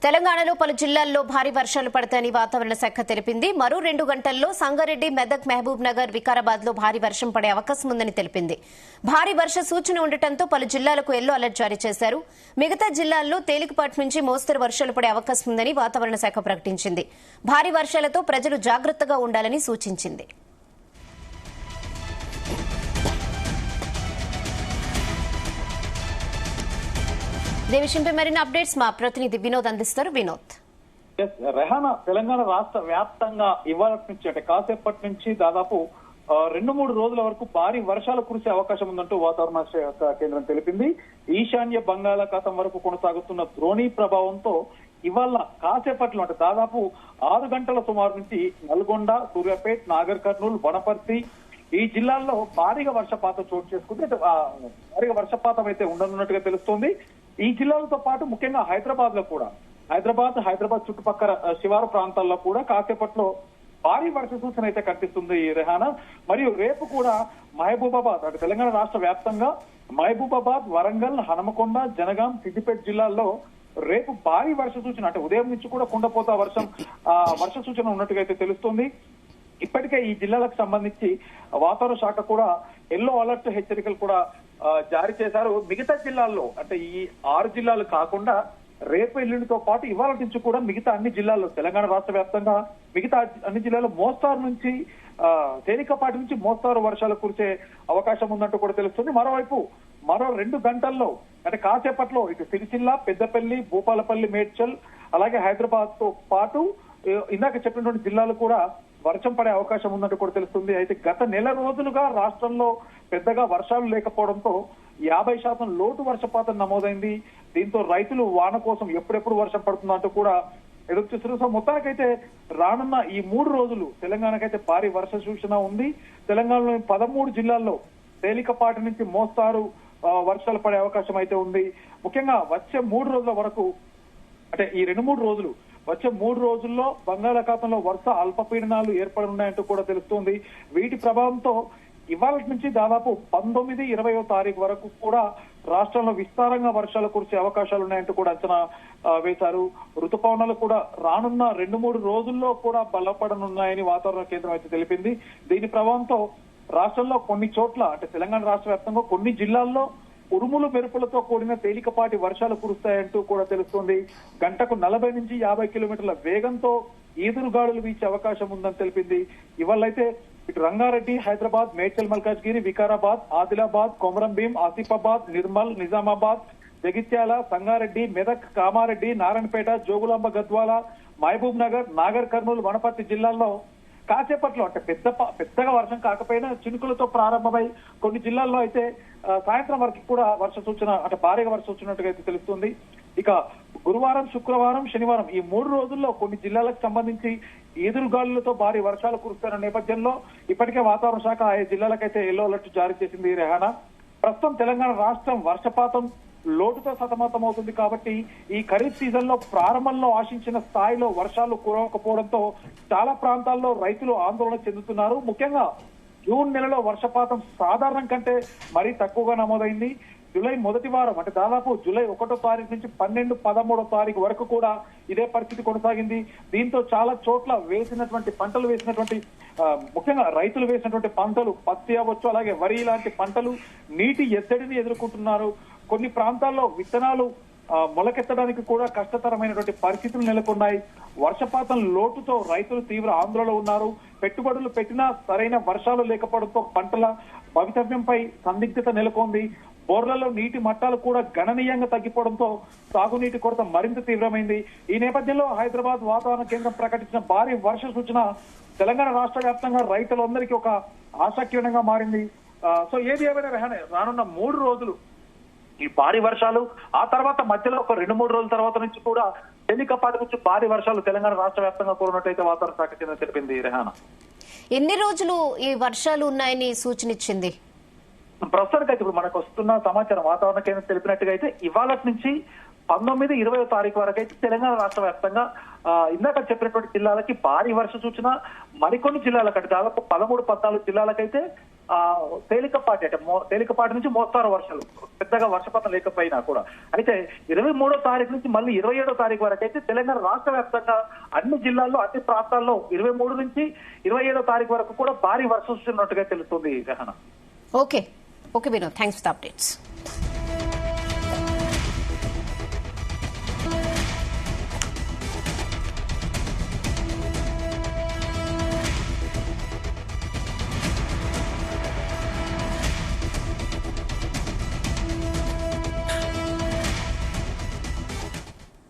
తెలంగాణలో పలు జిల్లాల్లో భారీ వర్షాలు పడతాయని వాతావరణ శాఖ తెలిపింది. మరో 2 గంటల్లో సంగారెడ్డి, మెదక్, మహబూబ్ నగర్, వికారాబాద్ లో భారీ వర్షం పడే అవకాశం ఉందని తెలిపింది. భారీ వర్ష సూచన ఉండటంతో పలు జిల్లాలకు ఎల్లో అలర్ట్ జారీ చేశారు. మిగతా జిల్లాల్లో తేలికపాటి నుంచి మోస్తరు వర్షాలు పడే అవకాశం ఉందని వాతావరణ శాఖ ప్రకటించింది. భారీ వర్షాలతో ప్రజలు జాగ్రత్తగా ఉండాలని సూచించింది. ఇదే విషయంపై మరిన్ని అప్డేట్స్ మా ప్రతినిధి వినోద్ అందిస్తారు. వినోద్, రెహానా, తెలంగాణ రాష్ట్ర వ్యాప్తంగా ఇవాళ నుంచి అంటే కాసేపటి నుంచి దాదాపు 2-3 రోజుల వరకు భారీ వర్షాలు కురిసే అవకాశం ఉందంటూ వాతావరణ శాఖ కేంద్రం తెలిపింది. ఈశాన్య బంగాళాఖాతం వరకు కొనసాగుతున్న ద్రోణి ప్రభావంతో ఇవాళ కాసేపట్లో అంటే దాదాపు 6 గంటల సుమారు నుంచి నల్గొండ, సూర్యాపేట్, నాగర్ కర్నూలు, వనపర్తి ఈ జిల్లాల్లో భారీగా వర్షపాతం చోటు చేసుకుంటే భారీగా వర్షపాతం అయితే ఉండనున్నట్టుగా తెలుస్తోంది. ఈ జిల్లాలతో పాటు ముఖ్యంగా హైదరాబాద్ లో కూడా హైదరాబాద్ చుట్టుపక్కల శివారు ప్రాంతాల్లో కూడా కాసేపట్లో భారీ వర్ష సూచన అయితే కనిపిస్తుంది రెహానా. మరియు రేపు కూడా మహబూబాబాద్ అంటే తెలంగాణ రాష్ట్ర వ్యాప్తంగా మహబూబాబాద్, వరంగల్, హనుమకొండ, జనగాం, సిద్దిపేట జిల్లాల్లో రేపు భారీ వర్ష సూచన అంటే ఉదయం నుంచి కూడా కుండపోత వర్ష సూచన ఉన్నట్టుగా అయితే తెలుస్తోంది. ఇప్పటికే ఈ జిల్లాలకు సంబంధించి వాతావరణ శాఖ కూడా ఎల్లో అలర్ట్ హెచ్చరికలు కూడా జారీ చేశారు. మిగతా జిల్లాల్లో అంటే ఈ 6 జిల్లాలు కాకుండా రేపు ఎల్లుండితో పాటు ఇవాళ నుంచి కూడా మిగతా అన్ని జిల్లాల్లో తెలంగాణ రాష్ట్ర వ్యాప్తంగా మిగతా అన్ని జిల్లాల్లో మోస్తారు నుంచి తేలికపాటి నుంచి మోస్తారు వర్షాలు కురిసే అవకాశం ఉందంటూ కూడా తెలుస్తుంది. మరోవైపు మరో 2 గంటల్లో అంటే కాసేపట్లో ఇటు సిరిసిల్ల, పెద్దపల్లి, భూపాలపల్లి, మేడ్చల్ అలాగే హైదరాబాద్ తో పాటు ఇందాక చెప్పినటువంటి జిల్లాలు కూడా వర్షం పడే అవకాశం ఉందంటూ కూడా తెలుస్తుంది. అయితే గత నెల రోజులుగా రాష్ట్రంలో పెద్దగా వర్షాలు లేకపోవడంతో 50% లోటు వర్షపాతం నమోదైంది. దీంతో రైతులు వాన కోసం ఎప్పుడెప్పుడు వర్షం పడుతుందంటూ కూడా ఎదురు చూస్తున్నారు. సో మొత్తానికైతే రానున్న ఈ 3 రోజులు తెలంగాణకైతే భారీ వర్ష సూచన ఉంది. తెలంగాణలోని 13 జిల్లాల్లో తేలికపాటి నుంచి మోస్తారు వర్షాలు పడే అవకాశం అయితే ఉంది. ముఖ్యంగా వచ్చే 3 రోజుల వరకు అంటే ఈ 2-3 రోజులు వచ్చే 3 రోజుల్లో బంగాళాఖాతంలో వరుస అల్పపీడనాలు ఏర్పడనున్నాయంటూ కూడా తెలుస్తోంది. వీటి ప్రభావంతో ఇవాళ నుంచి దాదాపు 19-20వ తారీఖు వరకు కూడా రాష్ట్రంలో విస్తారంగా వర్షాలు కురిసే అవకాశాలు ఉన్నాయంటూ కూడా అంచనా వేశారు. ఋతుపవనాలు కూడా రానున్న 2-3 రోజుల్లో కూడా బలపడనున్నాయని వాతావరణ కేంద్రం అయితే తెలిపింది. దీని ప్రభావంతో రాష్ట్రంలో కొన్ని చోట్ల అంటే తెలంగాణ రాష్ట్ర వ్యాప్తంగా కొన్ని జిల్లాల్లో ఉరుములు మెరుపులతో కూడిన తేలికపాటి వర్షాలు కురుస్తాయంటూ కూడా తెలుస్తోంది. గంటకు 40-50 కిలోమీటర్ల వేగంతో ఈదురుగాలులు వీచే అవకాశం ఉందని తెలిపింది. ఇవాళైతే ఇటు రంగారెడ్డి, హైదరాబాద్, మేడ్చల్, మల్కాజ్గిరి, వికారాబాద్, ఆదిలాబాద్, కొమరంభీం, ఆసిఫాబాద్, నిర్మల్, నిజామాబాద్, జగిత్యాల, సంగారెడ్డి, మెదక్, కామారెడ్డి, నారాయణపేట, జోగులాంబ, గద్వాల, మహబూబ్ నగర్, నాగర్ కర్నూలు, వనపర్తి జిల్లాల్లో కాసేపట్లో అంటే పెద్దగా వర్షం కాకపోయినా చినుకులతో ప్రారంభమై కొన్ని జిల్లాల్లో అయితే సాయంత్రం వరకు కూడా వర్ష సూచన అంటే భారీగా వర్ష సూచనట్టుగా అయితే తెలుస్తుంది. ఇక గురువారం, శుక్రవారం, శనివారం ఈ 3 రోజుల్లో కొన్ని జిల్లాలకు సంబంధించి ఈదురుగాలులతో భారీ వర్షాలు కురుస్తున్న నేపథ్యంలో ఇప్పటికే వాతావరణ శాఖ ఆయా జిల్లాలకైతే ఎల్లో అలర్ట్ జారీ చేసింది రెహానా. ప్రస్తుతం తెలంగాణ రాష్ట్రం వర్షపాతం లోటుతో సతమతమవుతుంది కాబట్టి ఈ ఖరీఫ్ సీజన్ లో ప్రారంభంలో ఆశించిన స్థాయిలో వర్షాలు కురవకపోవడంతో చాలా ప్రాంతాల్లో రైతులు ఆందోళన చెందుతున్నారు. ముఖ్యంగా జూన్ నెలలో వర్షపాతం సాధారణం కంటే మరీ తక్కువగా నమోదైంది. జూలై మొదటి వారం అంటే దాదాపు జూలై 1వ తారీఖు నుంచి 12-13వ తారీఖు వరకు కూడా ఇదే పరిస్థితి కొనసాగింది. దీంతో చాలా చోట్ల వేసినటువంటి ముఖ్యంగా రైతులు వేసినటువంటి పంటలు పత్తి అవ్వచ్చు అలాగే వరి లాంటి పంటలు నీటి ఎద్దడిని ఎదుర్కొంటున్నారు. కొన్ని ప్రాంతాల్లో విత్తనాలు మొలకెత్తడానికి కూడా కష్టతరమైనటువంటి పరిస్థితులు నెలకొన్నాయి. వర్షపాతం లోటుతో రైతులు తీవ్ర ఆందోళనలో ఉన్నారు. పెట్టుబడులు పెట్టినా సరైన వర్షాలు లేకపోవడంతో పంటల భవితవ్యంపై సందిగ్ధత నెలకొంది. బోర్లలో నీటి మట్టాలు కూడా గణనీయంగా తగ్గిపోవడంతో సాగునీటి కొరత మరింత తీవ్రమైంది. ఈ నేపథ్యంలో హైదరాబాద్ వాతావరణ కేంద్రం ప్రకటించిన భారీ వర్ష సూచన తెలంగాణ రాష్ట్ర వ్యాప్తంగా రైతులందరికీ ఒక ఆశాకిరణంగా మారింది. సో ఏది ఏమైనా రానున్న 3 రోజులు ఈ భారీ వర్షాలు ఆ తర్వాత మధ్యలో ఒక 2-3 రోజుల తర్వాత నుంచి కూడా తేలికపాటి నుంచి భారీ వర్షాలు తెలంగాణ రాష్ట్ర వ్యాప్తంగా కురినట్టయితే వాతావరణ శాఖ కేంద్రం తెలిపింది రెహానా. ఎన్ని రోజులు ఈ వర్షాలు ఉన్నాయని సూచన ఇచ్చింది? ప్రస్తుతానికి అయితే ఇప్పుడు మనకు వస్తున్న సమాచారం వాతావరణ కేంద్రం తెలిపినట్టుగా అయితే ఇవాళ నుంచి 19-20వ తారీఖు వరకు అయితే తెలంగాణ రాష్ట్ర వ్యాప్తంగా ఇందాక చెప్పినటువంటి జిల్లాలకి భారీ వర్ష సూచన, మరికొన్ని జిల్లాలకు అంటే దాదాపు 13-14 జిల్లాలకైతే తేలికపాటి అంటే తేలికపాటి నుంచి మోస్తారు వర్షాలు, పెద్దగా వర్షపాతం లేకపోయినా కూడా. అయితే 23వ తారీఖు నుంచి మళ్ళీ 27వ తారీఖు వరకు అయితే తెలంగాణ రాష్ట్ర వ్యాప్తంగా అన్ని జిల్లాల్లో అన్ని ప్రాంతాల్లో 23 నుంచి 27వ తారీఖు వరకు కూడా భారీ వర్షం వస్తున్నట్టుగా తెలుస్తుంది. Okay Vinod, thanks for the updates.